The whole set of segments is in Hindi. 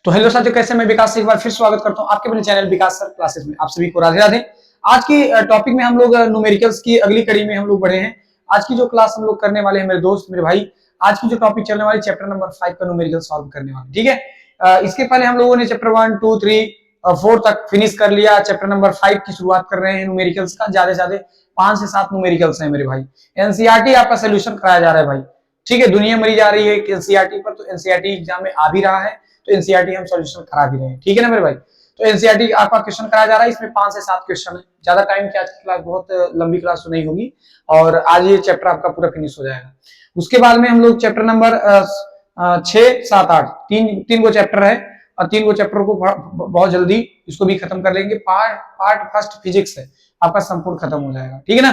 तो हेलो साथियों, कैसे मैं विकास से एक बार फिर स्वागत करता हूं आपके अपने चैनल विकास सर क्लासेस में। आप सभी को राधे राधे। आज की टॉपिक में हम लोग न्यूमेरिकल्स की अगली कड़ी में हम लोग बढ़े हैं। आज की जो क्लास हम लोग करने वाले हैं मेरे दोस्त मेरे भाई, आज की जो टॉपिक चलने वाली चैप्टर नंबर 5 का न्यूमेरिकल सॉल्व करने वाले। ठीक है, इसके पहले हम लोगों ने चैप्टर 1 2 3 4 तक फिनिश कर लिया। चैप्टर नंबर 5 की शुरुआत कर रहे हैं न्यूमेरिकल्स का। ज्यादा से ज्यादा 5 से 7 न्यूमेरिकल्स हैं मेरे भाई। एनसीईआरटी आपका सोल्यूशन कराया जा रहा है भाई। ठीक है, दुनिया मरी जा रही है एनसीईआरटी पर, तो एनसीईआरटी एग्जाम में आ भी रहा है, तो एनसीईआरटी हम सॉल्यूशन करा भी रहे हैं। ठीक है ना मेरे भाई। तो एनसीईआरटी आपका क्वेश्चन कराया जा रहा है, इसमें 5 से 7 क्वेश्चन है। ज्यादा टाइम की आज की क्लास बहुत लंबी क्लास तो नहीं होगी, और आज ये चैप्टर आपका पूरा फिनिश हो जाएगा। उसके बाद में हम लोग चैप्टर नंबर 6 7 8 तीन गो चैप्टर है, और 3 गो चैप्टर को बहुत जल्दी इसको भी खत्म कर लेंगे। पार्ट फर्स्ट फिजिक्स है आपका संपूर्ण खत्म हो जाएगा। ठीक है ना।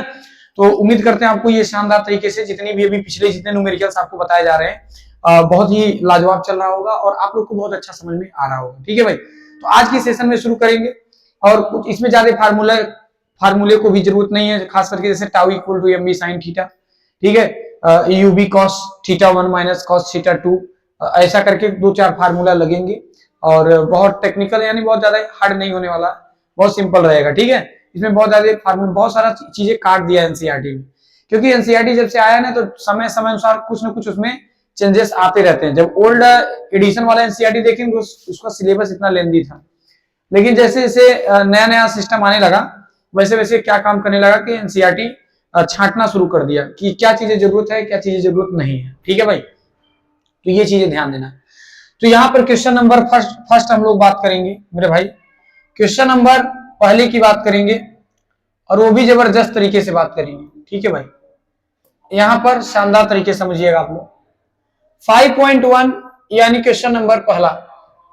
तो उम्मीद करते हैं आपको ये शानदार तरीके से जितनी भी अभी पिछले जितने न्यूमेरिकल्स आपको बताए जा रहे हैं बहुत ही लाजवाब चल रहा होगा, और आप लोग को बहुत अच्छा समझ में आ रहा होगा। ठीक है भाई, तो आज की सेशन में शुरू करेंगे। और कुछ इसमें ज्यादा फार्मूले को भी जरूरत नहीं है, खास करके जैसे tau equal to M B sine theta. ठीक है, U B cos theta 1 minus cos theta 2, ऐसा करके 2-4 फार्मूला लगेंगे। और बहुत टेक्निकल यानी बहुत ज्यादा हार्ड नहीं होने वाला, बहुत सिंपल रहेगा। ठीक है, इसमें बहुत ज्यादा फार्मूला बहुत सारा चीजें काट दिया एनसीईआरटी में, क्योंकि एनसीईआरटी जब से आया ना तो समय समय अनुसार कुछ ना कुछ उसमें चेंजेस आते रहते हैं। जब ओल्ड एडिशन वाला एनसीईआरटी देखेंगे उसका सिलेबस इतना लेंदी था, लेकिन जैसे जैसे नया नया सिस्टम आने लगा वैसे वैसे क्या काम करने लगा कि एनसीईआरटी छांटना शुरू कर दिया कि क्या चीजें जरूरत है क्या चीजें जरूरत नहीं है। ठीक है भाई, तो ये चीजें ध्यान देना। तो यहाँ पर क्वेश्चन नंबर फर्स्ट हम लोग बात करेंगे मेरे भाई। क्वेश्चन नंबर पहले की बात करेंगे, और वो भी जबरदस्त तरीके से बात करेंगे। ठीक है भाई, यहां पर शानदार तरीके से समझिएगा आप लोग। 5.1 यानी क्वेश्चन नंबर पहला,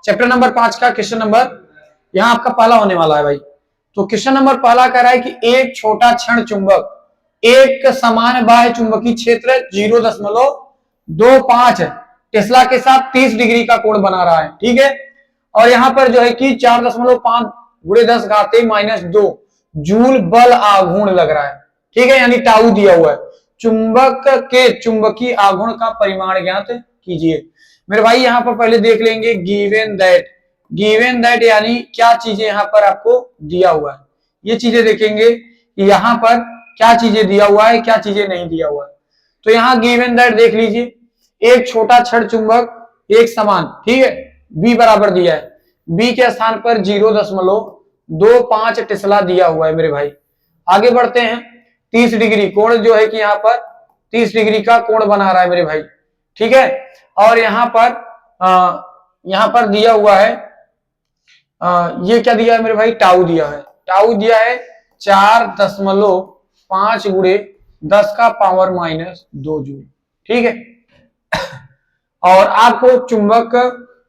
चैप्टर नंबर 5 का क्वेश्चन नंबर यहां आपका पहला होने वाला है भाई। तो क्वेश्चन नंबर पहला कह रहा है कि एक छोटा क्षण चुंबक एक समान बाह्य चुंबकीय क्षेत्र 0.25 टेस्ला के साथ 30 डिग्री का कोण बना रहा है। ठीक है, और यहां पर जो है कि 4.5 गुणे 10 घाते -2 जूल बल आघूर्ण लग रहा है। ठीक है, यानी टाउ दिया हुआ है। चुंबक के चुंबकीय आघूर्ण का परिमाण ज्ञात कीजिए। मेरे भाई यहां पर पहले देख लेंगे गिवन दैट यानी क्या चीजें यहां पर आपको दिया हुआ है, ये चीजें देखेंगे कि यहां पर क्या चीजें दिया हुआ है क्या चीजें नहीं दिया हुआ है। तो यहाँ गिवन दैट देख लीजिए, एक छोटा क्षण चुंबक एक समान, ठीक है, बी बराबर दिया है, बी के स्थान पर 0.25 टेस्ला दिया हुआ है मेरे भाई। आगे बढ़ते हैं, 30 डिग्री कोण जो है कि यहाँ पर 30 डिग्री का कोण बना रहा है मेरे भाई। ठीक है, और यहाँ पर दिया हुआ है ये क्या दिया है मेरे भाई, टाउ दिया है। टाउ दिया है 4.5 गुणे 10 का पावर -2 जूल। ठीक है, और आपको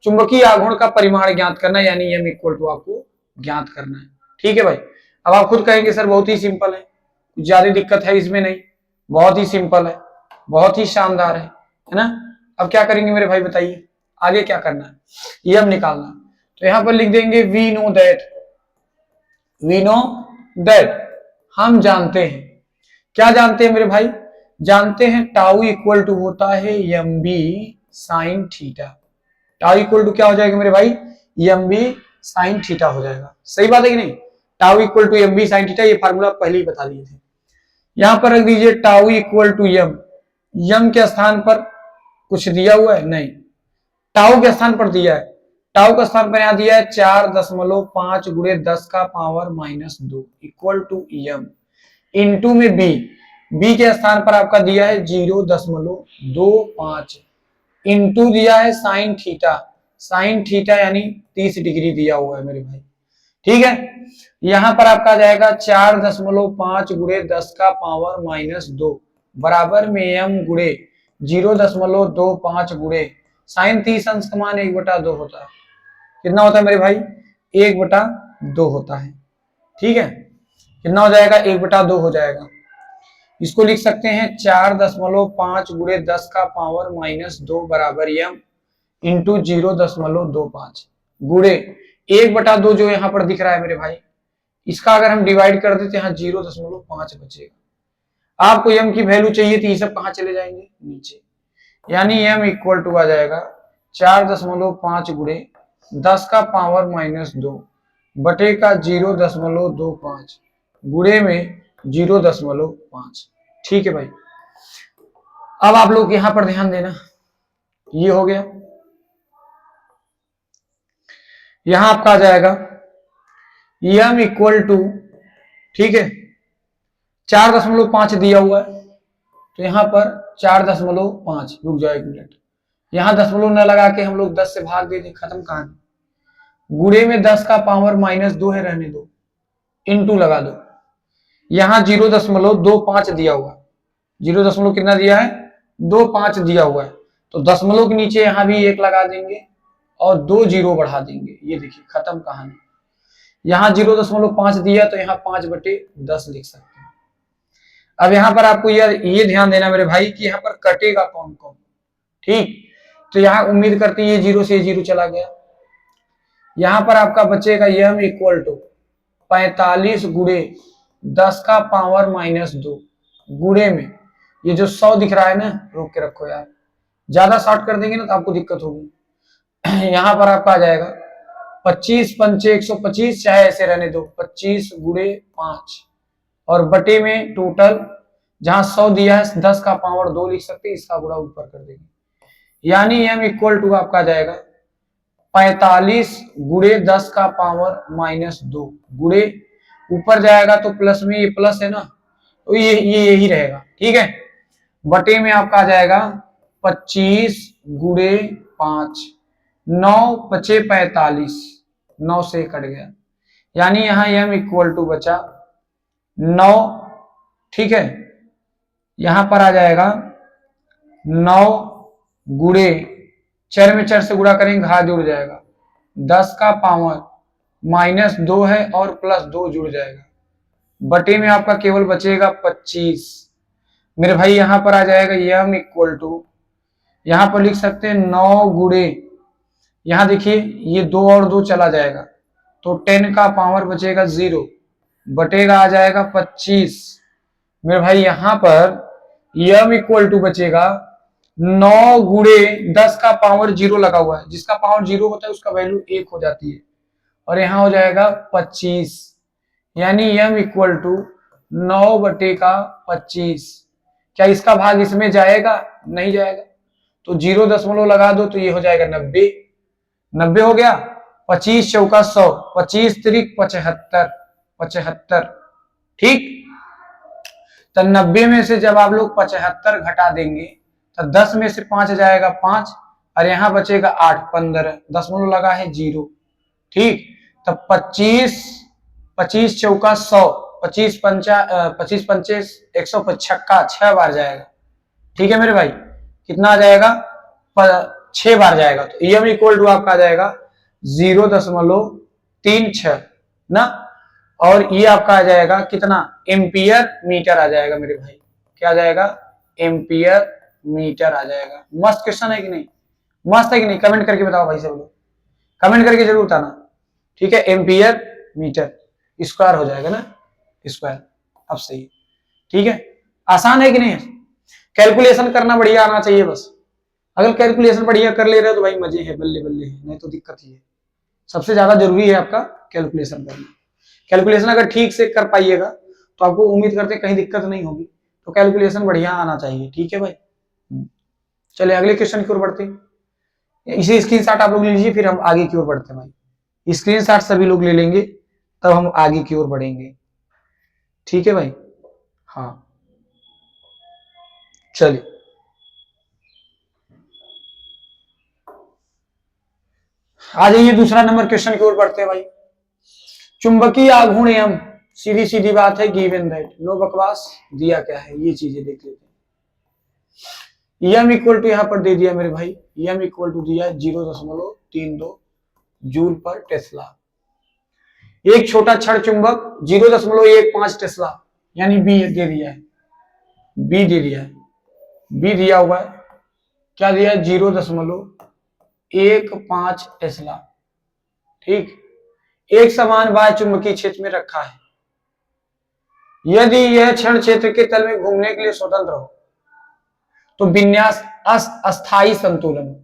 चुंबकीय आघूर्ण का परिमाण ज्ञात करना है, यानी m इक्वल टू आपको ज्ञात करना है। ठीक है भाई, अब आप खुद कहेंगे सर बहुत ही सिंपल है, कुछ ज्यादा दिक्कत है इसमें नहीं, बहुत ही सिंपल है, बहुत ही शानदार है ना। अब क्या करेंगे मेरे भाई बताइए, आगे क्या करना है, m निकालना। तो यहां पर लिख देंगे वी नो दैट हम जानते हैं, क्या जानते हैं मेरे भाई, जानते हैं टाउ इक्वल टू होता है M B sine theta. Tau equal to क्या हो जाएगा मेरे भाई, एम बी साइन थीटा हो जाएगा। सही बात है कि नहीं, tau equal to M B sine theta, ये फार्मूला पहले ही बता दिए थे। यहां पर रख दीजिए टाउ इक्वल टू यम के स्थान पर कुछ दिया हुआ है नहीं, टाउ के स्थान पर दिया है, टाउ का स्थान पर यहां दिया है 4.5 गुणे 10 का power -2 equal to M into में बी के स्थान पर आपका दिया है 0.25 इंटू दिया है साइन थीटा यानी 30 डिग्री दिया हुआ है मेरे भाई। ठीक है, यहां पर आपका जाएगा 4.5 गुणे 10 का पावर -2 बराबर में m गुणे 0.25 गुणे साइन 30 अंश का मान 1/2 होता है। कितना होता है मेरे भाई, 1/2 होता है। ठीक है, कितना हो जाएगा, 1/2 हो जाएगा। इसको लिख सकते हैं 4.5 गुणे 10 का पावर -2 बराबर m इंटू 0.25 गुणे 1/2 जो यहाँ पर दिख रहा है मेरे भाई, इसका अगर हम डिवाइड कर देते हैं 0.5 बचेगा। आपको m की वैल्यू चाहिए थी, ये सब कहां चले जाएंगे नीचे, यानी m इक्वल टू आ जाएगा 4.5 गुणे 10 का पावर -2 बटे का 0.25 गुणे में 0.5। ठीक है भाई। अब आप लोग यहां पर ध्यान देना, ये हो गया। यहां आपका आ जाएगा m इक्वल टू, ठीक है, 4.5 दिया हुआ है, तो यहां पर 4.5, रुक जाओ 1 मिनट, यहां दशमलव न लगा के हम लोग 10 से भाग दे दें, खत्म कहानी। गुणे में 10 का पावर -2 है, रहने दो, इंटू लगा दो। यहां 0.25 दिया हुआ, 0. कितना दिया है, 25 दिया हुआ है, तो दशमलव के नीचे यहां भी 1 लगा देंगे और 2 जीरो बढ़ा देंगे। ये देखिए खत्म कहानी। यहां 0.5 दिया तो यहाँ 5/10 लिख सकते हैं। अब यहां पर आपको ये ध्यान देना मेरे भाई कि यहाँ पर कटेगा कौन कौन। ठीक, तो यहां उम्मीद करते हैं ये 0 से 0 चला गया। यहां पर आपका बचेगा m इक्वल टू 45 गुणे 10 का पावर -2 गुणे में, ये जो 100 दिख रहा है ना, रोक के रखो यार, ज्यादा शॉर्ट कर देंगे ना तो आपको दिक्कत होगी। यहां पर आपका आ जाएगा 25 पंचे 125, चाहे ऐसे रहने दो, 25 गुणे 5 और बटे में टोटल, जहां 100 दिया है 10 का पावर 2 लिख सकते हैं, इसका गुणा ऊपर कर देंगे। यानी m इक्वल टू आपका जाएगा 45 गुणे 10 का पावर -2 गुणे, ऊपर जाएगा तो प्लस में, ये प्लस है ना, तो ये यही रहेगा। ठीक है, बटे में आपका आ जाएगा 25 गुणे 5, 9 पचे 45, 9 से कट गया, यानी यहां m इक्वल टू बचा 9। ठीक है, यहां पर आ जाएगा 9 गुणे, चर में चर से गुणा करेंगे, घा जुड़ जाएगा, 10 का पावर -2 है और +2 जुड़ जाएगा, बटे में आपका केवल बचेगा 25। मेरे भाई यहां पर आ जाएगा m इक्वल टू, यहां पर लिख सकते हैं 9 गुणे, यहां देखिए ये 2 और 2 चला जाएगा, तो 10 का पावर बचेगा 0, बटेगा आ जाएगा 25। मेरे भाई यहां पर m इक्वल टू बचेगा 9 गुणे 10 का पावर 0 लगा हुआ है, जिसका पावर 0 होता है उसका वैल्यू 1 हो जाती है, और यहां हो जाएगा 25, यानी m इक्वल टू 9 बटे का 25। क्या इसका भाग इसमें जाएगा, नहीं जाएगा, तो 0 लगा दो तो ये हो जाएगा 90, 90 हो गया, 25 चौका 100, 25 त्रिक 75, 75। ठीक, तो 90 में से जब आप लोग 75 घटा देंगे तो 10 में से 5 जाएगा 5, और यहां बचेगा 8, 15, दशमलव लगा है 0। ठीक, तो 25, 25 चौका 100, 25 पंचे 155, 6 बार जाएगा। ठीक है मेरे भाई, कितना आ जाएगा, 6 बार जाएगा, तो m इक्वल टू आपका आ जाएगा 0.36 ना, और ये आपका आ जाएगा कितना, एम्पियर मीटर आ जाएगा मेरे भाई। क्या आ जाएगा, एम्पियर मीटर आ जाएगा। मस्त क्वेश्चन है कि नहीं, मस्त है कि नहीं, कमेंट करके बताओ भाई सब लोग, कमेंट करके जरूर बताना। ठीक है, एम्पियर मीटर स्क्वायर हो जाएगा ना, स्क्वायर, अब सही है। ठीक है, आसान है कि नहीं, कैलकुलेशन करना बढ़िया आना चाहिए बस। अगर कैलकुलेशन बढ़िया कर ले रहे हो तो भाई मजे है, बल्ले बल्ले है, नहीं तो दिक्कत ही है। सबसे ज्यादा जरूरी है आपका कैलकुलेशन करना। कैलकुलेशन अगर ठीक से कर पाइएगा तो आपको उम्मीद करते हैं कहीं दिक्कत नहीं होगी, तो कैलकुलेशन बढ़िया आना चाहिए। ठीक है भाई, चलिए अगले क्वेश्चन की ओर बढ़ते हैं। इसे स्क्रीनशॉट आप लोग ले लीजिए, फिर हम आगे की ओर बढ़ते हैं भाई। स्क्रीनशॉट सभी लोग ले लेंगे तब हम आगे की ओर बढ़ेंगे। ठीक है भाई, हाँ चलिए आ जाइए दूसरा नंबर क्वेश्चन की ओर बढ़ते हैं भाई। चुंबकीय आघूर्ण m, सीधी सीधी बात है, गिवन दैट, नो बकवास, दिया क्या है ये चीजें देख लेते हैं। m इक्वल टू यहां पर दे दिया मेरे भाई, m इक्वल टू दिया 0.32 जूल पर टेस्ला। एक छोटा क्षण चुंबक 0.15 टेस्ला, यानी b दे दिया है, b दे दिया है, b दिया हुआ है, क्या दिया है 0.15 टेस्ला। ठीक, एक समान बाह्य चुंबकीय क्षेत्र में रखा है, यदि यह क्षण क्षेत्र के तल में घूमने के लिए स्वतंत्र हो तो विन्यास अस्थायी संतुलन हो।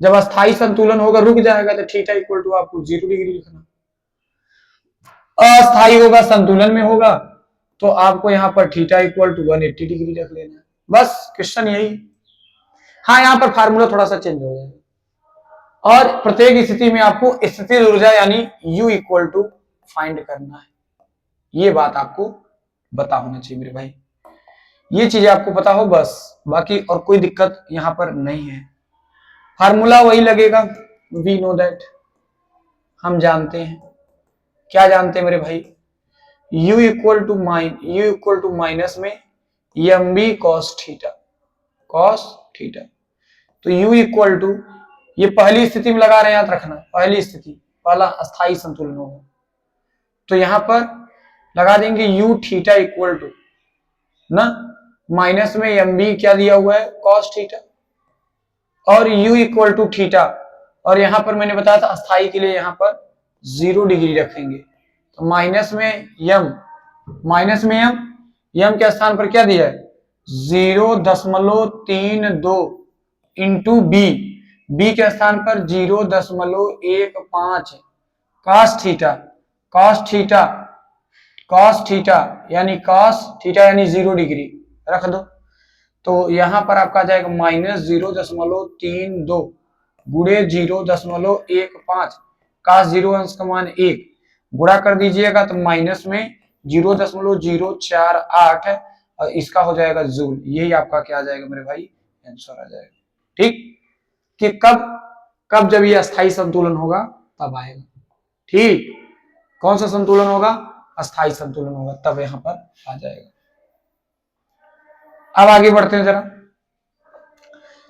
जब अस्थाई संतुलन होगा, रुक जाएगा, तो थीटा इक्वल टू आपको 0 डिग्री लिखना। अस्थाई होगा, संतुलन में होगा, तो आपको यहाँ पर थीटा इक्वल टू 180 डिग्री रख लेना है। बस क्वेश्चन यही। हाँ, यहाँ पर फार्मूला थोड़ा सा चेंज हो जाएगा, और प्रत्येक स्थिति में आपको स्थितिज ऊर्जा यानी U इक्वल टू फाइंड करना है। ये बात आपको पता होना चाहिए मेरे भाई, ये चीजें आपको पता हो बस, बाकी और कोई दिक्कत यहाँ पर नहीं है। फार्मूला वही लगेगा, वी नो दैट, हम जानते हैं। क्या जानते हैं मेरे भाई? U इक्वल टू माइनस में एम बी कॉस थीटा, तो U इक्वल टू, ये पहली स्थिति में लगा रहे हैं, याद रखना, पहली स्थिति, पहला अस्थाई संतुलन होगा, तो यहां पर लगा देंगे U थीटा इक्वल टू ना, माइनस में एम बी क्या दिया हुआ है, कॉस थीटा, और U इक्वल टू थीटा, और यहां पर मैंने बताया था अस्थाई के लिए यहां पर 0 डिग्री रखेंगे, तो माइनस में एम के स्थान पर क्या दिया है, 0.32 इंटू बी के स्थान पर 0.15 कॉस थीटा यानी 0 डिग्री रख दो, तो यहां पर आपका आ जाएगा -0.32 गुणे 0.15, cos 0 अंश का मान 1 गुणा कर दीजिएगा तो माइनस में 0.048 है, और इसका हो जाएगा जूल। यही आपका क्या आ जाएगा मेरे भाई, आंसर आ जाएगा। ठीक, कि कब जब ये अस्थाई संतुलन होगा तब आएगा। ठीक, कौन सा संतुलन होगा, अस्थाई संतुलन होगा, तब यहां पर आ जाएगा। अब आगे बढ़ते हैं जरा।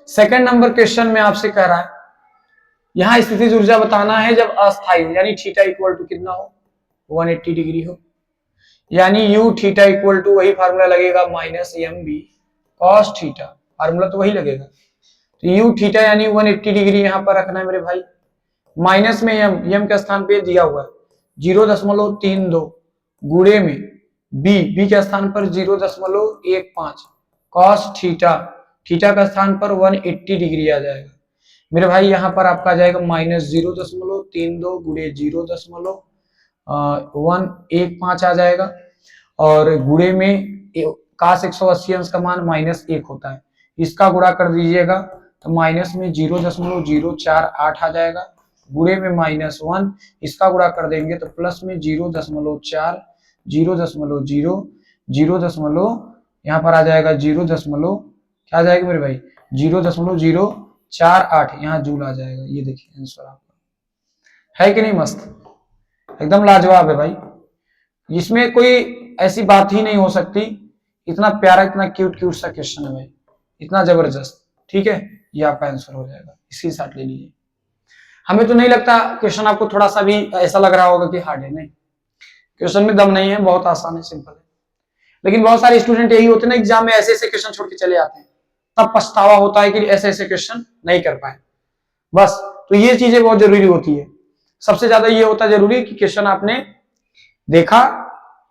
सेकंड नंबर क्वेश्चन में आपसे कह रहा है, यहां स्थितिज ऊर्जा बताना है जब अस्थाई यानी थीटा इक्वल टू कितना हो, 180 डिग्री हो, यानी U थीटा इक्वल टू वही फार्मूला लगेगा minus M B cos theta, formula तो वही लगेगा, तो U थीटा यानी 180 डिग्री यहां पर रखना है मेरे भाई, माइनस में एम के स्थान पे दिया हुआ है 0.32 गुणे में बी के स्थान पर 0.15 कॉस थीटा का स्थान पर 180 डिग्री आ जाएगा मेरे भाई। यहां पर आपका आ जाएगा -0.32 गुणे 0.115 आ जाएगा, और गुणे में cos 180 अंश का मान -1 होता है, इसका गुणा कर दीजिएगा तो माइनस में 0.048 आ जाएगा, गुणे में -1, इसका गुणा कर देंगे तो प्लस में 0.4 यहाँ पर आ जाएगा 0. क्या आ जाएगा मेरे भाई, 0.048 यहाँ जूल आ जाएगा। ये देखिए आंसर आपका है कि नहीं, मस्त, एकदम लाजवाब है भाई, इसमें कोई ऐसी बात ही नहीं हो सकती। इतना प्यारा, इतना क्यूट सा क्वेश्चन है भाई, इतना जबरदस्त। ठीक है, ये आपका आंसर हो जाएगा, इसी साथ ले लीजिए। हमें तो नहीं लगता क्वेश्चन आपको थोड़ा सा भी ऐसा लग रहा होगा कि हार्ड है, नहीं, क्वेश्चन में दम नहीं है, बहुत आसान है, सिंपल है। लेकिन बहुत सारे स्टूडेंट यही होते हैं ना, एग्जाम में ऐसे ऐसे क्वेश्चन छोड़ के चले आते हैं, तब पछतावा होता है कि ऐसे ऐसे क्वेश्चन नहीं कर पाए। बस, तो ये चीजें बहुत जरूरी होती है। सबसे ज्यादा ये होता है जरूरी कि क्वेश्चन आपने देखा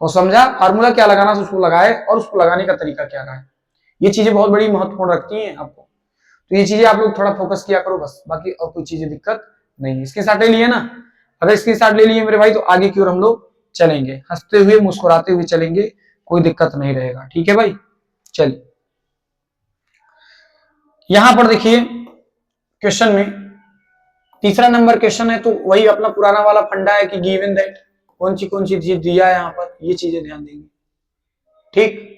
और समझा, फार्मूला क्या लगाना है उसको लगाए, और उसको लगाने का तरीका क्या रहा है। ये चीजें बहुत बड़ी महत्वपूर्ण रखती हैं आपको, तो ये चीजें आप लोग थोड़ा फोकस किया करो बस, बाकी और कोई चीजें दिक्कत नहीं है। इसके साथ ले लिए ना, अगर इसके साथ ले लिए मेरे भाई, तो आगे की ओर हम लोग चलेंगे, हंसते हुए मुस्कुराते हुए चलेंगे, कोई दिक्कत नहीं रहेगा। ठीक है भाई, चलिए यहां पर देखिए क्वेश्चन में तीसरा नंबर क्वेश्चन है, तो वही अपना पुराना वाला फंडा है कि गिवन दैट कौन सी चीज दिया है यहाँ पर, ये चीजें ध्यान देंगे। ठीक,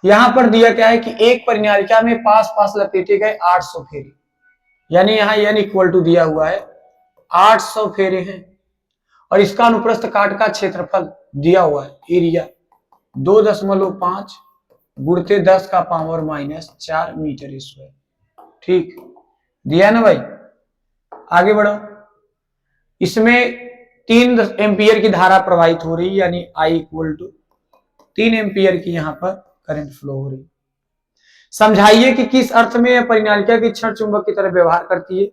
यहां पर दिया क्या है कि एक परिनालिका में पास लपेटे गए 800 फेरे, यानी यहाँ n इक्वल टू दिया हुआ है 800 फेरे हैं, और इसका अनुप्रस्थ काट का क्षेत्रफल दिया हुआ है, एरिया 2.5 गुणते 10 का पावर -4 मीटर स्क्वायर। ठीक, दिया ना भाई, आगे बढ़ो। इसमें 3 एम्पियर की धारा प्रवाहित हो रही है, यानी I इक्वल टू 3 एम्पियर की यहाँ पर करंट फ्लो हो रही है। समझाइए कि किस अर्थ में यह परिनालिका की क्षण चुंबक की तरह व्यवहार करती है,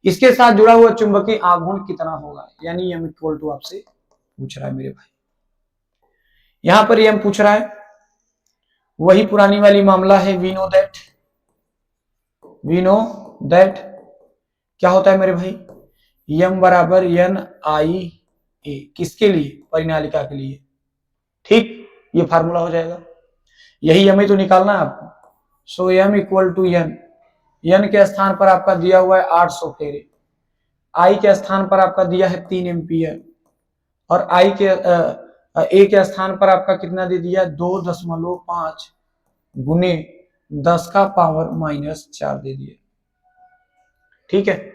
इसके साथ जुड़ा हुआ चुंबकीय आघूर्ण कितना होगा, यानी M इक्वल टू आपसे पूछ रहा है मेरे भाई। यहां पर M पूछ रहा है, वही पुरानी वाली मामला है, वी नो दैट क्या होता है मेरे भाई, यम बराबर एन आई ए, किसके लिए, परिनालिका के लिए। ठीक, ये फार्मूला हो जाएगा, यही हमें तो निकालना है आपको। So M equal to N, N के स्थान पर आपका दिया हुआ है 800 फेरे, आई के स्थान पर आपका दिया है 3 एम्पियर, और आई के ए के स्थान पर आपका कितना दे दिया, 2.5 गुने 10 का पावर -4 दे दिया। ठीक है,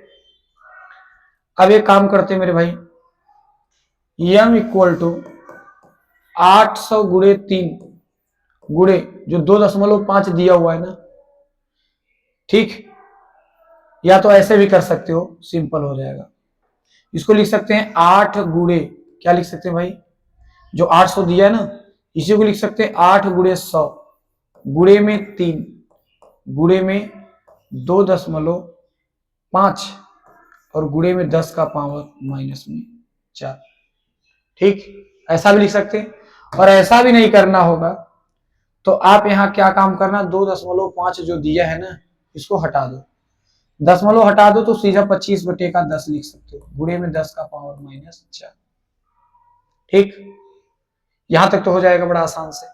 अब एक काम करते मेरे भाई, एम इक्वल टू 800 गुणे 3 गुणे जो 2.5 दिया हुआ है ना, ठीक, या तो ऐसे भी कर सकते हो, सिंपल हो जाएगा। इसको लिख सकते हैं 8 गुणे, क्या लिख सकते हैं भाई, जो 800 दिया है ना, इसी को लिख सकते हैं 8 गुणे 100 गुणे में 3 गुणे में 2.5 और गुणे में 10 का पावर -4। ठीक, ऐसा भी लिख सकते हैं, और ऐसा भी नहीं करना होगा तो आप यहाँ क्या काम करना, 2.5 जो दिया है ना, इसको हटा दो, दशमलव हटा दो तो सीधा 25/10 लिख सकते हो, गुणे में 10 का पावर -4। ठीक, यहां तक तो हो जाएगा बड़ा आसान से।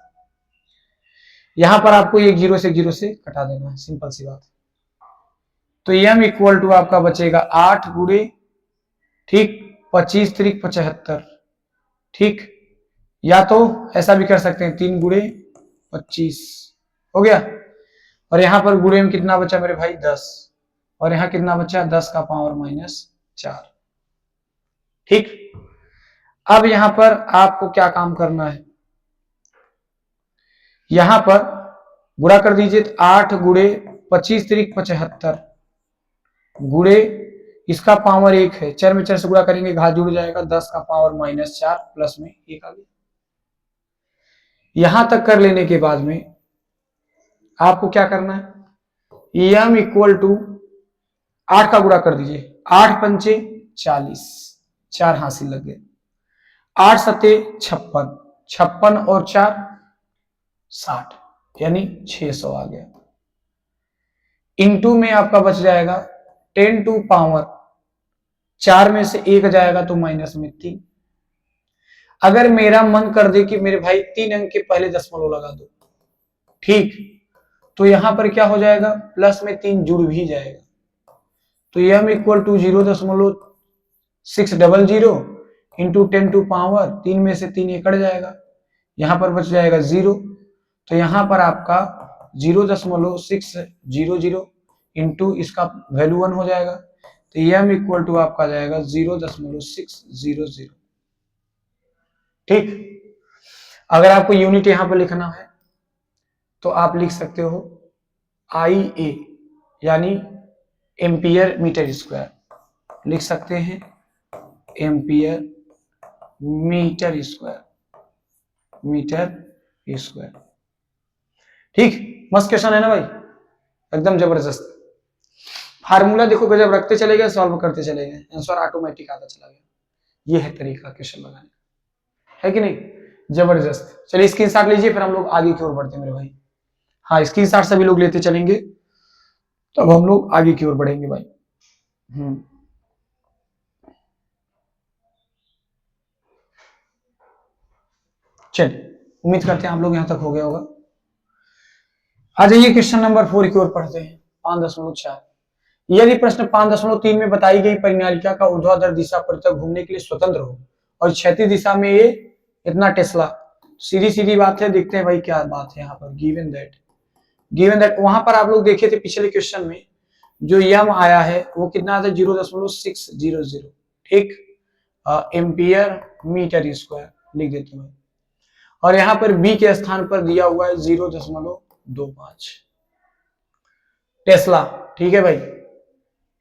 यहां पर आपको एक जीरो से कटा देना है, सिंपल सी बात। तो एम इक्वल टू आपका बचेगा 8 गुणे, ठीक, 25 त्रिक 75, ठीक, या तो ऐसा भी कर सकते हैं 3 गुणे 25 हो गया, और यहां पर गुणे में कितना बचा मेरे भाई 10, और यहां कितना बचा 10 का पावर -4। ठीक, अब यहां पर आपको क्या काम करना है, यहां पर गुणा कर दीजिए, 8 गुणे 25 त्रिक 75 गुणे इसका पावर 1 है, 4 में 4 से गुणा करेंगे घात जुड़ जाएगा, 10 का पावर -4 प्लस में 1 आ गया। यहां तक कर लेने के बाद में आपको क्या करना है, एम इक्वल टू 8 का गुणा कर दीजिए, 8 पंचे 40, 4 हासिल लग गए, 8 सते 56, 56 और 4 60, यानी 600 आ गया। इनटू में आपका बच जाएगा 10 टू पावर 4 में से 1 जाएगा तो माइनस में 3। अगर मेरा मन कर दे कि मेरे भाई 3 अंक के पहले दशमलव लगा दो, ठीक, तो यहां पर क्या हो जाएगा, प्लस में 3 जुड़ भी जाएगा, तो M equal to 0.600 into 10 to power 3 में से 3 कट जाएगा, यहां पर बच जाएगा 0, तो यहां पर आपका 0.600 इंटू इसका वैल्यू 1 हो जाएगा, तो एम इक्वल टू आपका जाएगा 0.600। ठीक, अगर आपको यूनिट यहां पर लिखना है तो आप लिख सकते हो IA, यानी एम्पियर मीटर स्क्वायर, लिख सकते हैं ampere metre square, metre square. ठीक, मस्त क्वेश्चन है ना भाई, एकदम जबरदस्त। फार्मूला देखो गजब रखते चले गए, सॉल्व करते चले गए, आंसर ऑटोमेटिक आता चला गया। ये है तरीका क्वेश्चन लगाने का, है कि नहीं, जबरदस्त। चलिए स्क्रीनशॉट लीजिए, फिर हम लोग आगे की ओर बढ़ते हैं मेरे भाई। हाँ, स्क्रीनशॉट सभी लोग लेते चलेंगे, तब हम लोग आगे की ओर बढ़ेंगे भाई। चलिए, उम्मीद करते हैं आप लोग यहां तक हो गया होगा। आ जाइए क्वेश्चन नंबर 4 की ओर पढ़ते हैं। 5.4, यदि प्रश्न 5.3 में बताई गई परिनालिका का ऊर्ध्वाधर दिशा परितः घूमने के लिए स्वतंत्र हो और क्षैतिज दिशा में ये इतना टेस्ला, सीधी सीधी बात है, देखते हैं भाई क्या बात है यहाँ पर। गिवन दैट वहां पर आप लोग देखे थे पिछले क्वेश्चन में जो यम आया है वो कितना था, 0.600, ठीक, एम्पियर मीटर स्क्वायर लिख देते हैं, और यहां पर बी के स्थान पर दिया हुआ है 0.25 टेस्ला। ठीक है भाई,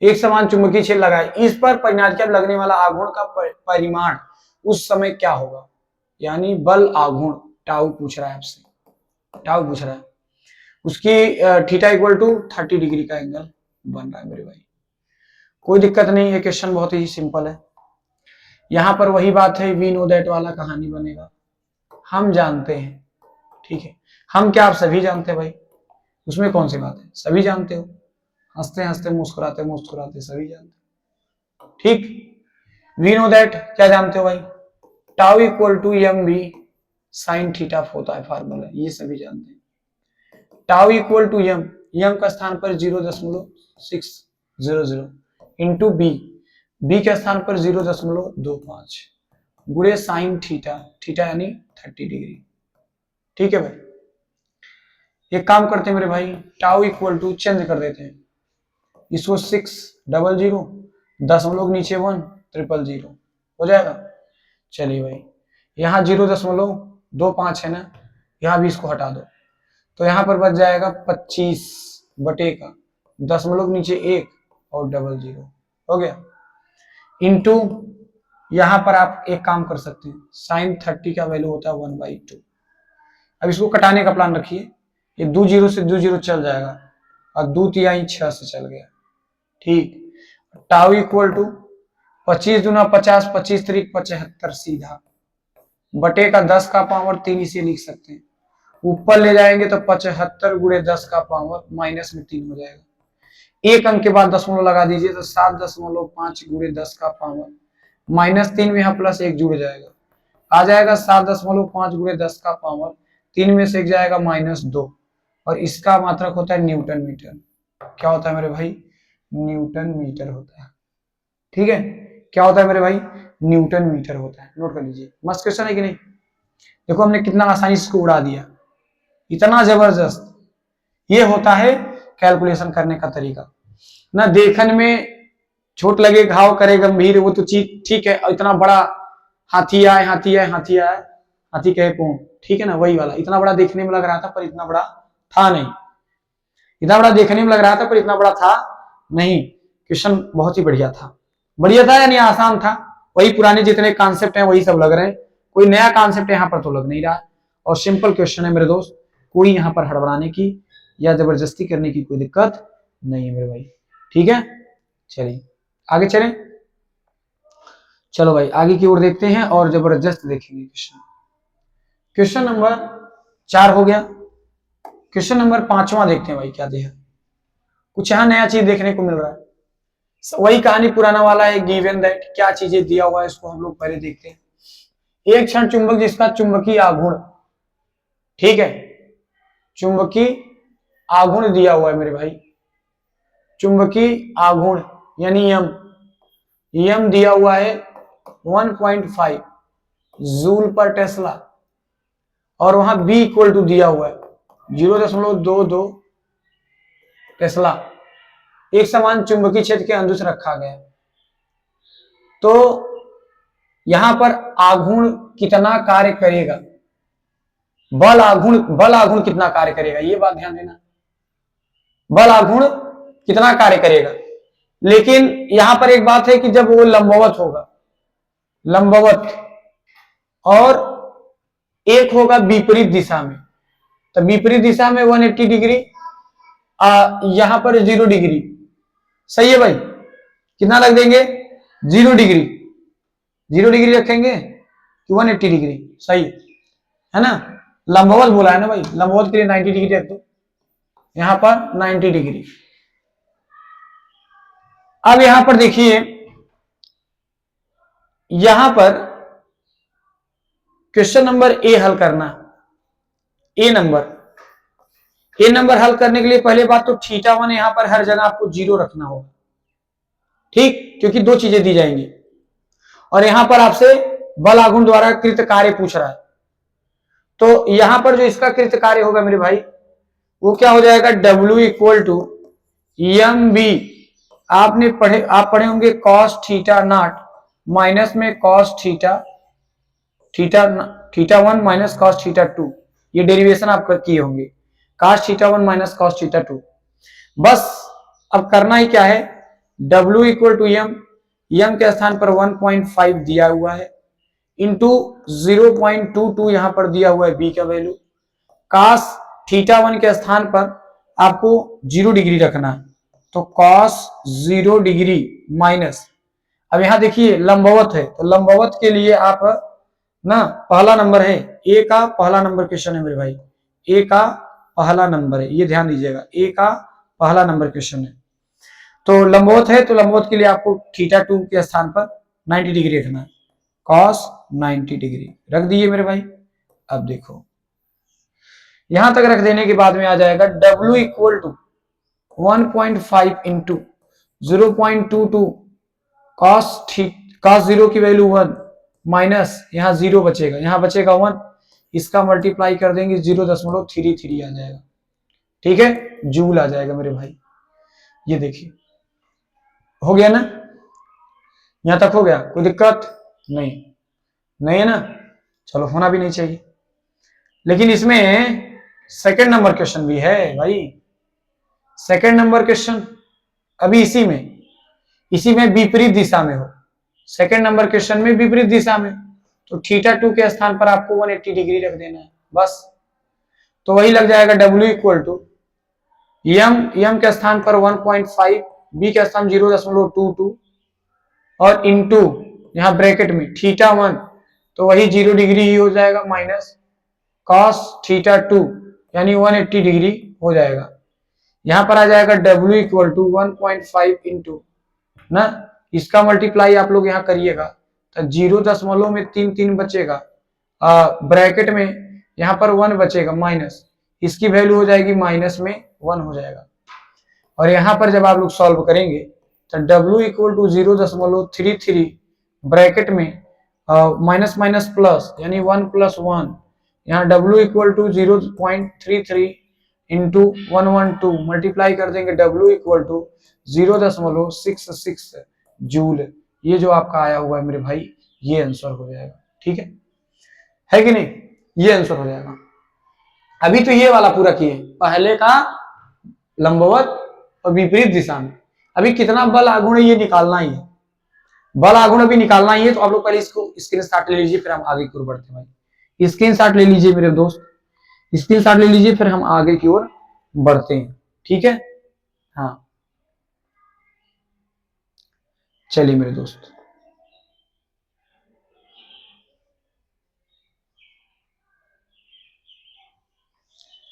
एक समान चुंबकीय क्षेत्र लगाए, इस पर परिनालिका में लगने वाला आघूर्ण का परिमाण उस समय क्या होगा, यानी बल आघूर्ण टाउ पूछ रहा है आपसे, टाउ पूछ रहा है, उसकी थीटा इक्वल टू 30 डिग्री का एंगल बन रहा है मेरे भाई। कोई दिक्कत नहीं है, क्वेश्चन बहुत ही सिंपल है। यहां पर वही बात है, वी नो दैट वाला कहानी बनेगा, हम जानते हैं, ठीक है, हम क्या आप सभी जानते हैं भाई, उसमें कौन सी बात है, सभी जानते हो, हंसते हंसते मुस्कुराते मुस्कुराते सभी जानते। ठीक, वी नो दैट, क्या जानते हो भाई, tau equal to M B sine theta होता है फार्मूला, ये सभी जानते हैं। Tau equal to M, M का स्थान पर 0.600 इंटू बी, बी के स्थान पर 0.25 गुणे साइन थीटा, थीटा यानी 30 डिग्री। ठीक है भाई, एक काम करते हैं मेरे भाई, टाउ इक्वल टू चेंज कर देते हैं इसको, 600 दशमलव नीचे 100 हो जाएगा। चलिए भाई, यहाँ 0.25 है ना, यहाँ भी इसको हटा दो, तो यहाँ पर बच जाएगा 25 बटे का दशमलव नीचे 1 और 00 हो गया, इंटू यहाँ पर आप एक काम कर सकते हैं, साइन 30 का वैल्यू होता है 1/2। अब इसको कटाने का प्लान रखिए, ये 2 0 से 2 0 चल जाएगा और 2 तिहाई 6 से चल गया। ठीक, टाउ इक्वल टू 25 दूना 50, 25 त्रिक 75 सीधा बटे का 10 का पावर 3 इसे लिख सकते हैं, ऊपर ले जाएंगे तो 75 गुणे 10 का पावर माइनस में 3 हो जाएगा, एक अंक के बाद दशमलव लगा दीजिए तो 7.5 गुणे 10 का पावर माइनस 3 में यहाँ प्लस 1 जुड़ जाएगा, आ जाएगा 7.5 गुणे 10 का पावर 3 में से 1 जाएगा -2, और इसका मात्रक होता है न्यूटन मीटर। क्या होता है मेरे भाई, न्यूटन मीटर होता है। ठीक है, क्या होता है मेरे भाई, न्यूटन मीटर होता है, नोट कर लीजिए। मस्त क्वेश्चन है कि नहीं, देखो हमने कितना आसानी से इसको उड़ा दिया, इतना जबरदस्त। ये होता है कैलकुलेशन करने का तरीका ना, देखने में चोट लगे घाव करे गंभीर, वो तो चीज ठीक है, इतना बड़ा हाथी आए हाथी आए हाथी आए हाथी कहे पौं, ठीक है ना, वही वाला, इतना बड़ा देखने में लग रहा था पर इतना बड़ा था नहीं, इतना बड़ा देखने में लग रहा था पर इतना बड़ा था नहीं। क्वेश्चन बहुत ही बढ़िया था, बढ़िया था यानी आसान था, वही पुराने जितने कॉन्सेप्ट हैं वही सब लग रहे हैं, कोई नया कॉन्सेप्ट यहाँ पर तो लग नहीं रहा, और सिंपल क्वेश्चन है मेरे दोस्त, कोई यहाँ पर हड़बड़ाने की या जबरदस्ती करने की कोई दिक्कत नहीं है मेरे भाई। ठीक है, चलिए आगे चलें, चलो भाई आगे की ओर देखते हैं और जबरदस्त देखेंगे क्वेश्चन। क्वेश्चन नंबर 4 हो गया, क्वेश्चन नंबर 5वां देखते हैं भाई क्या दिया, कुछ यहाँ नया चीज देखने को मिल रहा है, वही कहानी पुराना वाला है, गिवन दैट, क्या चीजें दिया हुआ है इसको हम लोग पहले देखते हैं। एक क्षण चुंबक जिसका चुंबकीय आघूर्ण, ठीक है, चुंबकीय आघूर्ण दिया हुआ है मेरे भाई, चुंबकीय आघूर्ण यानी यम दिया हुआ है 1.5 जूल पर टेस्ला, और वहां बी इक्वल टू दिया हुआ है 0.22 टेस्ला, एक समान चुंबकीय क्षेत्र के अंदर रखा गया। तो यहां पर आघूर्ण कितना कार्य करेगा, बल आघूर्ण कितना कार्य करेगा, ये बात ध्यान देना, बल आघूर्ण कितना कार्य करेगा। लेकिन यहां पर एक बात है कि जब वो लंबवत होगा, लंबवत, और एक होगा विपरीत दिशा में, तो विपरीत दिशा में 180 डिग्री, यहां पर 0 डिग्री, सही है भाई, कितना लग देंगे 0 डिग्री, 0 डिग्री रखेंगे कि 180 डिग्री, सही है ना, लंबवत बोला है ना भाई, लंबवत के लिए 90 डिग्री रख दो, यहां पर 90 डिग्री। अब यहां पर देखिए, यहां पर क्वेश्चन नंबर ए हल करना, ए नंबर हल करने के लिए पहले बात तो θ1 यहां पर हर जगह आपको 0 रखना होगा, ठीक, क्योंकि दो चीजें दी जाएंगी, और यहां पर आपसे बल आघूर्ण द्वारा कृत कार्य पूछ रहा है, तो यहां पर जो इसका कृत कार्य होगा मेरे भाई, वो क्या हो जाएगा, W equal to M B, आप पढ़े होंगे cos θ0 माइनस में cos θ1 माइनस cos θ2, ये डेरिवेशन आप किए होंगे, cos θ1 माइनस cos θ2। बस अब करना ही क्या है, W इक्वल टू एम के स्थान पर 1.5 दिया हुआ है, इंटू 0.22 यहां पर दिया हुआ है बी का वैल्यू, cos θ1 के स्थान पर आपको 0 डिग्री रखना है, तो cos 0 डिग्री माइनस, अब यहां देखिए लंबवत है, तो लंबवत के लिए आप ना पहला नंबर है, ए का पहला नंबर क्वेश्चन है मेरे भाई, ए का पहला नंबर है, ये ध्यान दीजिएगा, ए का पहला नंबर क्वेश्चन है। तो लंबवत है, तो लंबवत के लिए आपको थीटा 2 के स्थान पर 90 डिग्री रखना है, cos 90 डिग्री रख दिए मेरे भाई। अब देखो यहां तक रख देने के बाद में आ जाएगा W equal to 1.5 into 0.22 cos 0 की वैल्यू 1 माइनस यहाँ 0 बचेगा, यहाँ बचेगा 1, इसका मल्टीप्लाई कर देंगे 0.33 आ जाएगा, ठीक है, जूल आ जाएगा मेरे भाई। ये देखिए हो गया ना, यहां तक हो गया, कोई दिक्कत नहीं, नहीं है ना, चलो होना भी नहीं चाहिए। लेकिन इसमें सेकंड नंबर क्वेश्चन भी है भाई, सेकंड नंबर क्वेश्चन अभी इसी में विपरीत दिशा में हो, सेकंड नंबर क्वेश्चन में विपरीत दिशा में, तो थीटा 2 के स्थान पर आपको 180 डिग्री रख देना है बस। तो वही लग जाएगा W इक्वल टू यम के स्थान पर 1.5, बी के स्थान 0.22 और इंटू यहां ब्रैकेट में थीटा 1, तो वही 0 डिग्री ही हो जाएगा, माइनस cos थीटा 2 यानी 180 डिग्री हो जाएगा। यहां पर आ जाएगा W इक्वल टू 1.5 इंटू ना, इसका मल्टीप्लाई आप लोग यहां करिएगा तो 0.3 बचेगा, ब्रैकेट में यहां पर 1 बचेगा, माइनस इसकी वैल्यू हो जाएगी माइनस में 1 हो जाएगा। और यहां पर जब आप लोग सॉल्व करेंगे तो W इक्वल टू 0.33 ब्रैकेट में माइनस माइनस प्लस यानी 1 + 1, यहाँ W equal to 0.33 into 112 multiply कर देंगे W इक्वल टू 0.66 जूल। ये जो आपका आया हुआ है मेरे भाई, ये आंसर हो जाएगा, ठीक है कि नहीं, ये आंसर हो जाएगा। अभी तो ये वाला पूरा किए, पहले का लंबवत और विपरीत दिशा में, अभी कितना बल आघूर्ण ये निकालना ही है, बल आघूर्ण अभी निकालना ही है। तो आप लोग पहले इसको स्क्रीनशॉट ले लीजिए, फिर हम आगे की ओर बढ़ते हैं भाई। स्क्रीनशॉट ले लीजिए मेरे दोस्त, स्क्रीनशॉट ले लीजिए, फिर हम आगे की ओर बढ़ते हैं, ठीक है। हाँ चलिए मेरे दोस्त,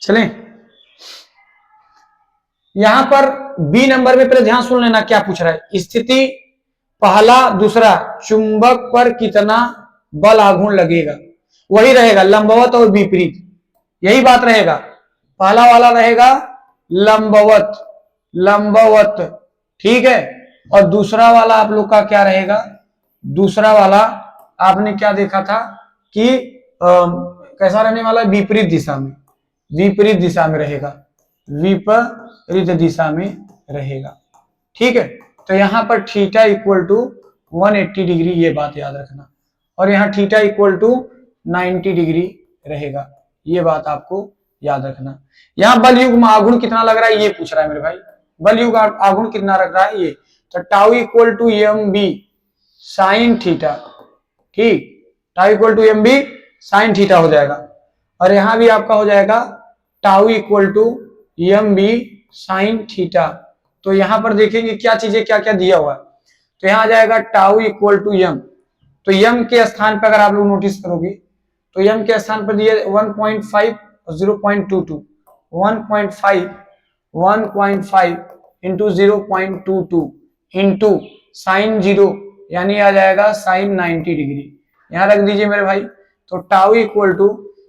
चलें यहां पर बी नंबर में, पहले ध्यान सुन लेना क्या पूछ रहा है। स्थिति पहला दूसरा, चुंबक पर कितना बल आघूर्ण लगेगा, वही रहेगा लंबवत और विपरीत, यही बात रहेगा। पहला वाला रहेगा लंबवत, लंबवत, ठीक है, और दूसरा वाला आप लोग का क्या रहेगा, दूसरा वाला आपने क्या देखा था कि कैसा रहने वाला है, विपरीत दिशा में, विपरीत दिशा में रहेगा, विपरीत दिशा में रहेगा, ठीक है। तो यहां पर थीटा इक्वल टू 180 डिग्री, ये बात याद रखना, और यहाँ थीटा इक्वल टू 90 डिग्री रहेगा, ये बात आपको याद रखना। यहाँ बल युग्म आघूर्ण कितना लग रहा है ये पूछ रहा है मेरे भाई, बल युग्म आघूर्ण कितना लग रहा है ये, तो tau equal to M B sine theta, ठीक, tau equal to M B sine theta हो जाएगा। और यहां भी आपका हो जाएगा tau equal to M B sine theta. तो यहां पर देखेंगे क्या चीजें क्या क्या दिया हुआ है, तो यहां आ जाएगा टाउ इक्वल टू एम, तो एम के स्थान पर अगर आप लोग नोटिस करोगे तो एम के स्थान पर दिए 1.5 और 0.22, 1.5 इंटू 0.22 इंटू साइन 0 यानी आ जाएगा साइन 90 डिग्री, यहां रख दीजिए मेरे भाई। तो टाउ इक्वल टू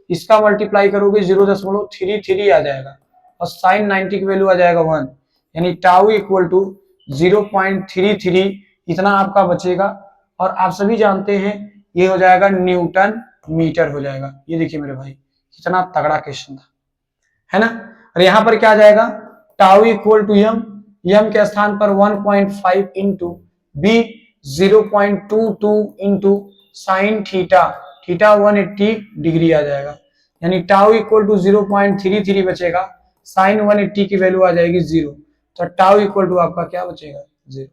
इसका मल्टीप्लाई करोगे 0.33 आ जाएगा, और साइन 90 की वैल्यू आ जाएगा 1, यानी टाउ इक्वल टू 0.33 इतना आपका बचेगा। और आप सभी जानते हैं ये हो जाएगा न्यूटन मीटर हो जाएगा। ये देखिए मेरे भाई कितना तगड़ा क्वेश्चन था, है ना। और यहां पर क्या आ जाएगा, टाउ इक्वल टू एम के स्थान पर 1.5 into B 0.22 into sine theta, theta 180 degree आ जाएगा, यानी टाउ इक्वल टू 0.33 बचेगा, साइन 180 की वैल्यू आ जाएगी 0, तो टाउ इक्वल टू आपका क्या बचेगा 0।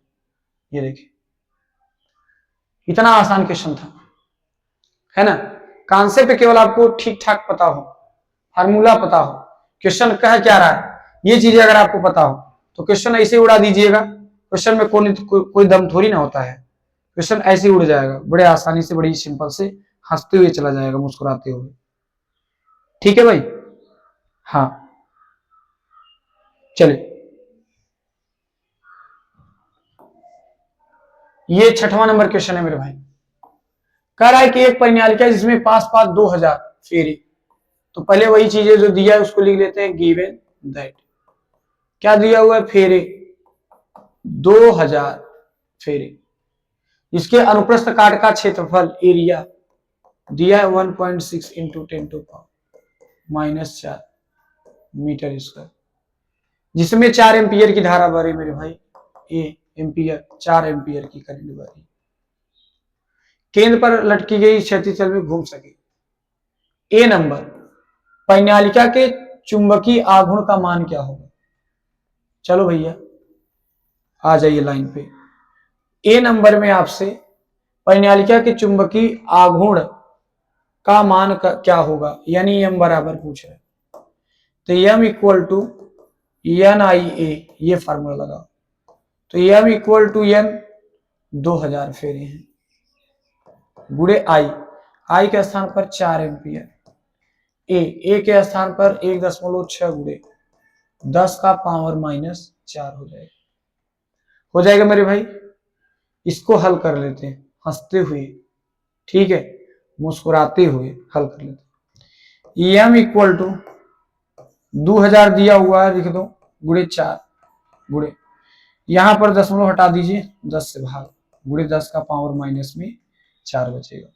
ये देखिए इतना आसान क्वेश्चन था, है ना। कॉन्सेप्ट केवल आपको ठीक ठाक पता हो, फार्मूला पता हो, क्वेश्चन कह क्या रहा है, ये चीजें अगर आपको पता हो तो क्वेश्चन ऐसे उड़ा दीजिएगा। क्वेश्चन में कोई दम थोड़ी ना होता है, क्वेश्चन ऐसे उड़ जाएगा बड़े आसानी से, बड़ी सिंपल से, हंसते हुए चला जाएगा, मुस्कुराते हुए, ठीक है भाई। हाँ चलिए ये 6वां नंबर क्वेश्चन है मेरे भाई। कह रहा है कि एक परिनालिका जिसमें पास पास 2000 फेरे, तो पहले वही चीजें जो दिया है उसको लिख लेते हैं, गिवन दैट। क्या दिया हुआ है? फेरे 2000 फेरे। इसके अनुप्रस्थ काट का क्षेत्रफल एरिया दिया है 1.6 इंटू 10⁻⁻⁴ मीटर स्क्वायर, जिसमें 4 एम्पियर की धारा बह रही मेरे भाई। ए एम्पियर, 4 एम्पियर की करंट बह रही, केंद्र पर लटकी गई क्षैतिज तल में घूम सके। ए नंबर, परिनालिका के चुंबकीय आघूर्ण का मान क्या होगा? चलो भैया आ जाइए लाइन पे। ए नंबर में आपसे परिनालिका के चुंबकीय आघूर्ण का मान क्या होगा, यानी एम बराबर पूछ रहे हैं। तो एम इक्वल टू एन आई ए, ये फार्मूला लगा। तो एम इक्वल टू एन 2000 फेरे हैं, गुणे आई के स्थान पर 4 एम्पियर, ए के स्थान पर 1.6 गुणे 10⁻⁻⁴ हो जाएगा मेरे भाई। इसको हल कर लेते हैं हंसते हुए, ठीक है, मुस्कुराते हुए हल कर लेते हैं। एम इक्वल टू 2000 दिया हुआ है, लिख दो, गुणे 4 गुणे, यहां पर दशमलव हटा दीजिए, 10 से भाग, गुणे 10⁻⁻⁴ बचेगा।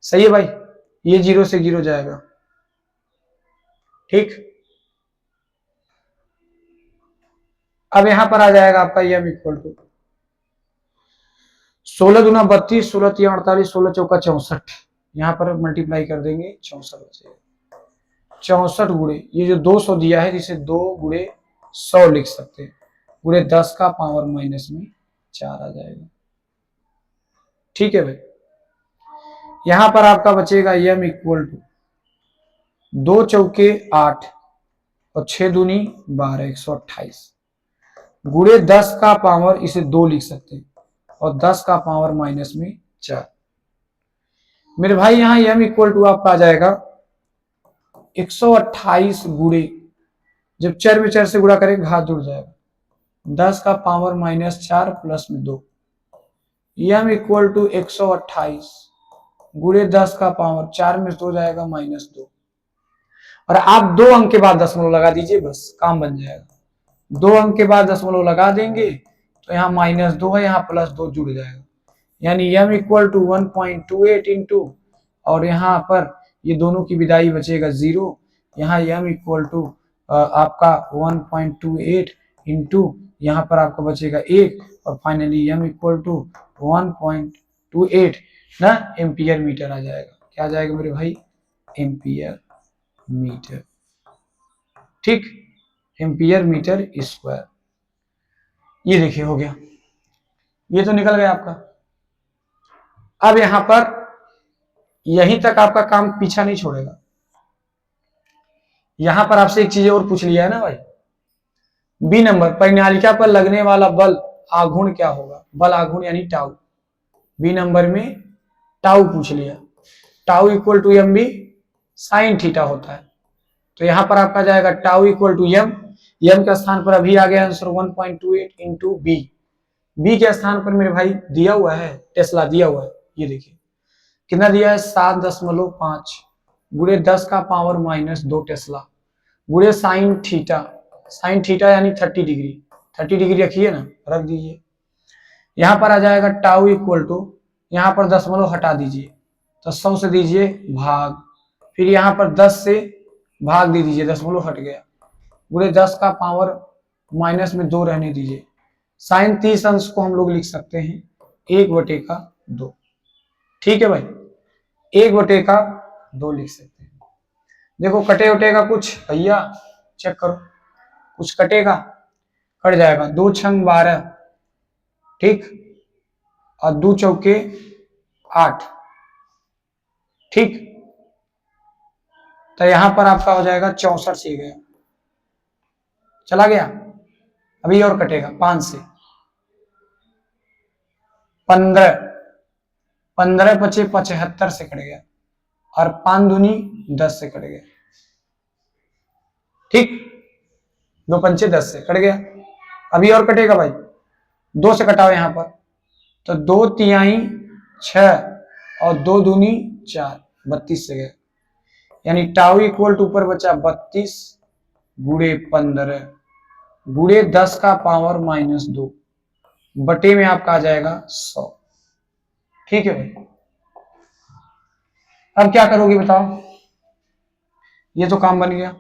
सही है भाई, ये 0 से 0 जाएगा, ठीक। अब यहां पर आ जाएगा आपका एम इक्वल टू 16 दूना 32, 16 तिया 48, 16 चौका 64, यहां पर मल्टीप्लाई कर देंगे 64 बचेगा। 64 गुणे ये जो 200 दिया है, जिसे 2 गुणे 100 लिख सकते हैं, गुणे 10⁻⁻⁴ आ जाएगा, ठीक है भाई। यहां पर आपका बचेगा एम इक्वल टू 2 चौके 8 और 6 दूनी 12, 128, गुणे 10 का पावर, इसे 2 लिख सकते हैं, और 10⁻⁻⁴ मेरे भाई यहां एम इक्वल टू आपका आ जाएगा 128 गुणे, जब चर में चर से गुणा करेंगे घात जुड़ जाएगा, 10⁻⁻⁴ प्लस में 2, एम इक्वल टू 128 गुणे 10⁻, 4 में 2 जाएगा -2, और आप 2 अंक के बाद दशमलव लगा दीजिए, बस काम बन जाएगा। 2 अंक के बाद दशमलव लगा देंगे तो यहाँ -2 है, यहाँ +2 जुड़ जाएगा, यानी m इक्वल टू 1.28 इंटू, और यहाँ पर ये दोनों की विदाई बचेगा 0, यहाँ m इक्वल टू आपका 1.28 इंटू, यहाँ पर आपका बचेगा 1, और फाइनली m इक्वल टू 1.28 ना एम्पियर मीटर आ जाएगा। क्या आ जाएगा मेरे भाई? एम्पियर मीटर, ठीक, एम्पियर मीटर स्क्वायर। ये देखिए हो गया, ये तो निकल गया आपका। अब यहां पर यहीं तक आपका काम पीछा नहीं छोड़ेगा, यहां पर आपसे एक चीज और पूछ लिया है ना भाई। बी नंबर, परिनालिका पर लगने वाला बल आघूर्ण क्या होगा? बल आघूर्ण यानी टाउ। बी नंबर में टाउ पूछ लिया, tau equal to M B sine theta होता है, तो यहां पर आपका जाएगा tau equal to M, M के स्थान पर अभी आ गया आंसर 1.28 इंटू बी, बी के स्थान पर मेरे भाई दिया हुआ है टेस्ला, दिया हुआ है, ये देखिए कितना दिया है 7.5 गुणे 10⁻⁻2 टेस्ला, गुणे साइन थीटा यानी 30 डिग्री, 30 डिग्री रखिए ना, रख दीजिए। यहां पर आ जाएगा टाउ इक्वल टू, यहां पर दशमलव हटा दीजिए, तो 100 से दीजिए भाग, फिर यहां पर 10 से भाग दे दीजिए, दशमलव हट गया, गुणे 10⁻⁻2 रहने दीजिए। साइन 30 अंश को हम लोग लिख सकते हैं 1/2, ठीक है भाई, 1/2 लिख सकते हैं। देखो कटे उटेगा कुछ भैया, चेक करो, कुछ कटेगा, कट जाएगा, 2 छंग 12, ठीक, और 2 चौके 8, ठीक, तो यहां पर आपका हो जाएगा 64 से गया, चला गया, अभी और कटेगा 5 से 15, 15 पचे 75 से कट गया, और 5 दूनी 10 से कट गया, ठीक, 2 पंचे 10 से कट गया, अभी और कटेगा भाई, 2 से कटाओ यहां पर, तो 2/3 6 और 2 दूनी 4, 32 से गए। यानी टाउ इक्वल टू ऊपर बचा 32 गुणे 15 गुणे 10 का पावर -2 बटे में आपका आ जाएगा 100। ठीक है भाई, अब क्या करोगे बताओ? ये तो काम बन गया।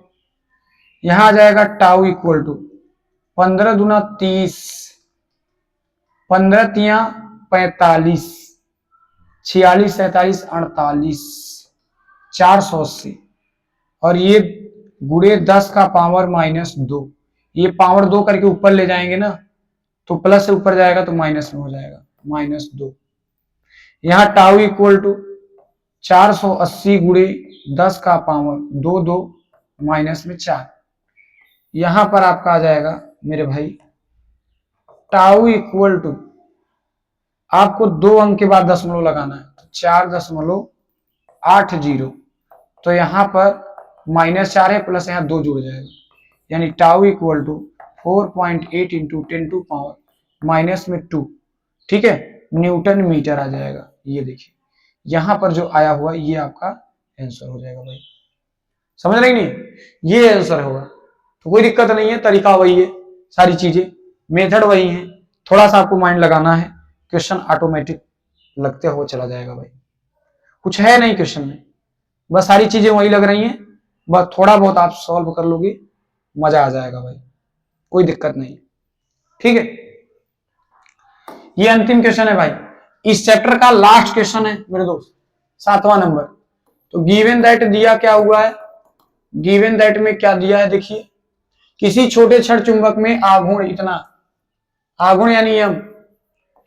यहां आ जाएगा टाउ इक्वल टू 15 दूना 30, 15 तिया 45, 46 47 48, 480 और ये गुणे 10 का पावर -2। ये पावर 2 करके ऊपर ले जाएंगे ना, तो प्लस से ऊपर जाएगा तो माइनस में हो जाएगा -2। यहां टाउ इक्वल टू 480 गुणे 10 का पावर 2 2 माइनस में 4। यहां पर आपका आ जाएगा मेरे भाई टाउ इक्वल टू, आपको 2 अंक के बाद दशमलव लगाना है, तो 4.80। तो यहां पर -4 है, प्लस यहां 2 जुड़ जाएगा, यानी टाउ इक्वल टू 4.8 इंटू 10⁻²। ठीक है, न्यूटन मीटर आ जाएगा। ये देखिए यहां पर जो आया हुआ ये आपका आंसर हो जाएगा भाई। समझ रहे नहीं? ये आंसर होगा, तो कोई दिक्कत नहीं है, तरीका वही है, सारी चीजें मेथड वही है, थोड़ा सा आपको माइंड लगाना है, क्वेश्चन ऑटोमेटिक लगते हुए चला जाएगा भाई। कुछ है नहीं क्वेश्चन में, बस सारी चीजें वही लग रही हैं, बस थोड़ा बहुत आप सॉल्व कर लोगे, मजा आ जाएगा भाई, कोई दिक्कत नहीं। ठीक है, ये अंतिम क्वेश्चन है भाई, इस चैप्टर का लास्ट क्वेश्चन है मेरे दोस्त, 7वां नंबर। तो गिवन दैट दिया क्या हुआ है, गिवन दैट में क्या दिया है देखिए, किसी छोटे क्षण चुंबक में आघूर्ण इतना, आघूर्ण यानी एम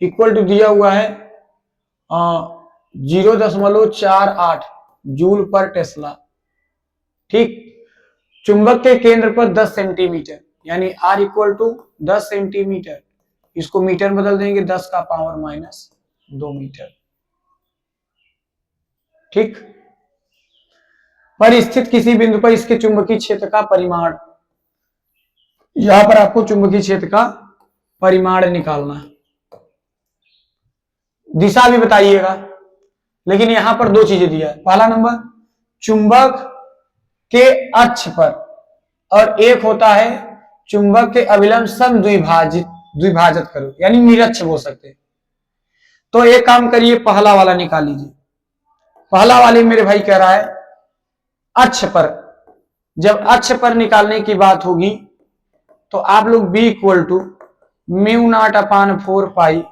इक्वल टू दिया हुआ है 0.48 जूल पर टेस्ला। ठीक, चुंबक के केंद्र पर 10 सेंटीमीटर, यानी आर इक्वल टू 10 सेंटीमीटर, इसको मीटर बदल देंगे 10 का पावर -2 मीटर। ठीक, पर स्थित किसी बिंदु पर इसके चुंबकीय क्षेत्र का परिमाण, यहां पर आपको चुंबकीय क्षेत्र का परिमाण निकालना है, दिशा भी बताइएगा। लेकिन यहां पर 2 चीजें दिया है, पहला नंबर चुंबक के अक्ष पर, और एक होता है चुंबक के अभिलंब सम द्विभाजित करो, यानी निरक्ष बोल सकते। तो एक काम करिए, पहला वाला निकाल लीजिए। पहला वाले मेरे भाई कह रहा है अक्ष पर, जब अक्ष पर निकालने की बात होगी तो आप लोग B इक्वल टू μ0/4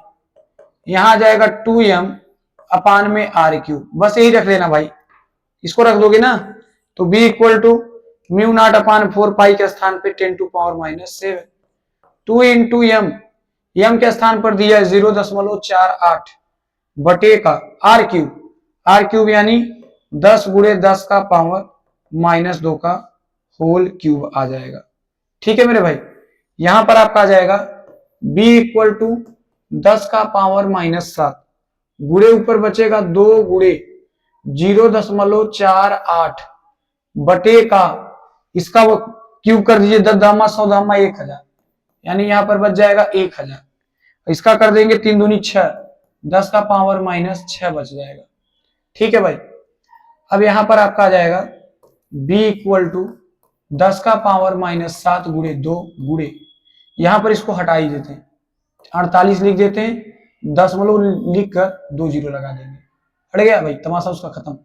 यहां आ जाएगा 2m/r³, बस यही रख लेना भाई, इसको रख दोगे ना, तो B इक्वल टू μ0/4 के स्थान पे 10⁻⁷ 2 इंटू m के स्थान पर दिया है 0.48 बटे का r³ यानी 10 गुणे 10 का पावर -2 का होल क्यूब आ जाएगा। ठीक है मेरे भाई, यहां पर आपका आ जाएगा B इक्वल टू 10 का पावर -7 गुणे ऊपर बचेगा 2 गुणे 0.48 बटे का, इसका वो क्यूब कर दीजिए, 10 दामा 100 दामा 1000, यानी यहां पर बच जाएगा 1000। इसका कर देंगे 3 दूनी 6, 10 का पावर -6 बच जाएगा। ठीक है भाई, अब यहां पर आपका आ जाएगा B इक्वल टू 10 का पावर -7 गुणे 2 गुणे, यहां पर इसको हटा ही देते हैं, 48 लिख देते हैं, दशमलव लिख कर 2 जीरो लगा देंगे, हट गया भाई, तमाशा उसका खत्म।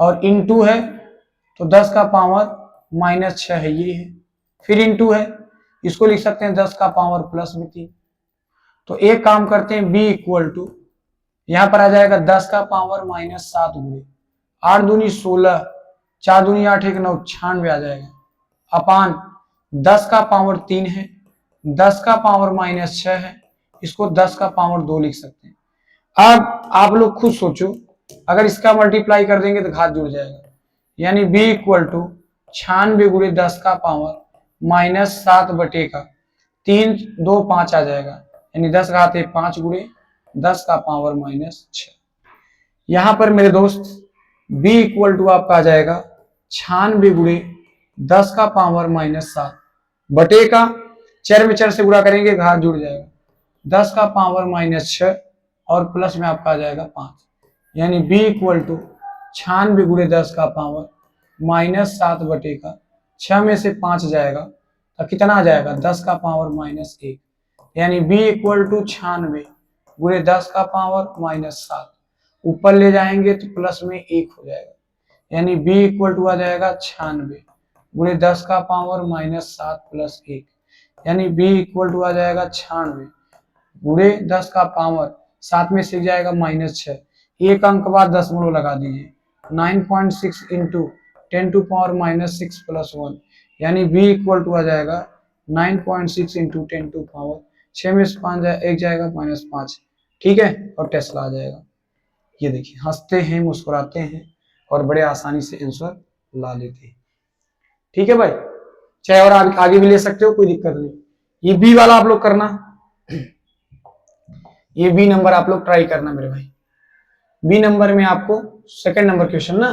और इंटू है तो 10 का पावर -6 है, ये है, फिर इंटू है, इसको लिख सकते हैं 10 का पावर +3। तो एक काम करते हैं, B इक्वल टू यहां पर आ जाएगा 10 का पावर -7 गुणे 8 दूनी 16, 4 दूनी 8 1 9 96 आ जाएगा, अपान 10 का पावर 3 है, 10 का पावर -6 है, इसको 10 का पावर 2 लिख सकते हैं। अब आप लोग खुद सोचो, अगर इसका मल्टीप्लाई कर देंगे तो घात जुड़ जाएगा, यानी B इक्वल टू 96 गुणे 10 का पावर -7 बटे का 3 2 5 आ जाएगा, यानी 10 घात 5 गुणे 10 का पावर -6। यहां पर मेरे दोस्त B इक्वल टू आपका आ जाएगा 96 गुणे 10 का पावर -7 बटे का, चर में चर से गुणा करेंगे घात जुड़ जाएगा, 10 का पावर -6 और प्लस में आपका आ जाएगा 5, यानी b इक्वल टू 96 गुणे 10 का पावर -7 / 6 में से 5 जाएगा तो कितना आ जाएगा 10 का पावर -1, यानी b इक्वल टू 96 गुणे 10 का पावर -7, ऊपर ले जाएंगे तो प्लस में 1 हो जाएगा, यानी b इक्वल टू आ जाएगा 96 गुणे 10 का पावर -7 प्लस 1, यानी b इक्वल टू आ जाएगा 96 गुणे 10 का पावर 7 में से जाएगा -6, एक अंक बाद दशमलव लगा दीजिए, 9.6 इंटू 10 टू पावर -6 प्लस 1, यानी b इक्वल टू आ जाएगा 9.6 इंटू 10 टू पावर 6 में से 5 एक जाएगा -5, ठीक है, और टेस्ला आ जाएगा। ये देखिए हंसते हैं मुस्कुराते हैं और बड़े आसानी से आंसर ला लेते हैं, ठीक है भाई। चाहे और आगे भी ले सकते हो, कोई दिक्कत नहीं। ये बी वाला आप लोग करना, ये बी नंबर आप लोग ट्राई करना मेरे भाई। बी नंबर में आपको सेकंड नंबर क्वेश्चन ना,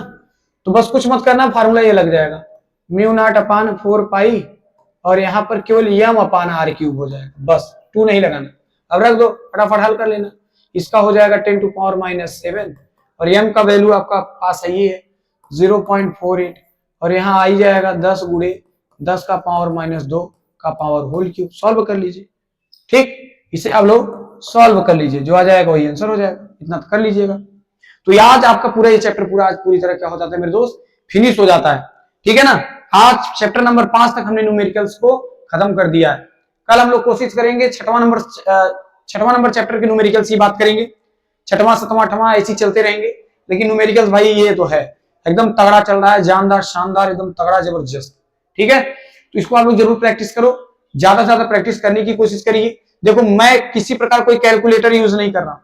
तो बस कुछ मत करना, फार्मूला ये लग जाएगा μ0/4 और यहाँ पर केवल m/r³ हो जाएगा, बस 2 नहीं लगाना। अब रख दो, फटाफट हल कर लेना। इसका हो जाएगा 10 टू पावर -7 और m का वैल्यू आपका पास है, ये है 0.48 और यहाँ आ ही जाएगा 10 गुणे 10 का पावर -2 का पावर होल क्यूब। सॉल्व कर लीजिए, ठीक, इसे आप लोग सॉल्व कर लीजिए, जो आ जाएगा वही आंसर हो जाएगा, इतना कर लीजिएगा। तो आज आपका पूरा ये चैप्टर पूरा आज पूरी तरह क्या हो जाता है मेरे दोस्त, फिनिश हो जाता है, ठीक है ना। आज चैप्टर नंबर 5 तक हमने न्यूमेरिकल्स को खत्म कर दिया है। कल हम लोग कोशिश करेंगे छठवां नंबर चैप्टर के न्यूमेरिकल्स की बात करेंगे, छठवां सातवां आठवां ऐसे चलते रहेंगे, लेकिन न्यूमेरिकल्स भाई ये तो है एकदम तगड़ा चल रहा है, जानदार शानदार एकदम तगड़ा जबरदस्त, ठीक है। तो इसको आप लोग जरूर प्रैक्टिस करो, ज्यादा से ज्यादा प्रैक्टिस करने की कोशिश करिए। देखो मैं किसी प्रकार कोई कैलकुलेटर यूज नहीं कर रहा,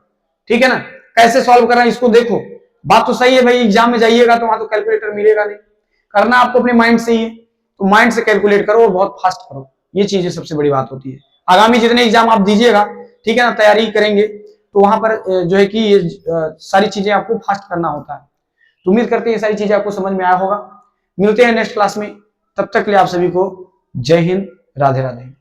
ठीक है ना, कैसे सॉल्व कर रहा है इसको देखो। बात तो सही है भाई, एग्जाम में जाइएगा तो वहां तो कैलकुलेटर मिलेगा नहीं, करना आपको अपने माइंड से ही है, तो माइंड से कैलकुलेट करो और बहुत फास्ट करो, ये चीजें सबसे बड़ी बात होती है। आगामी जितने एग्जाम आप दीजिएगा, ठीक है ना, तैयारी करेंगे तो वहां पर जो है कि ये सारी चीजें आपको फास्ट करना होता है। तो उम्मीद करते हैं ये सारी चीजें आपको समझ में आया होगा। मिलते हैं नेक्स्ट क्लास में, तब तक के लिए आप सभी को जय हिंद, राधे राधे।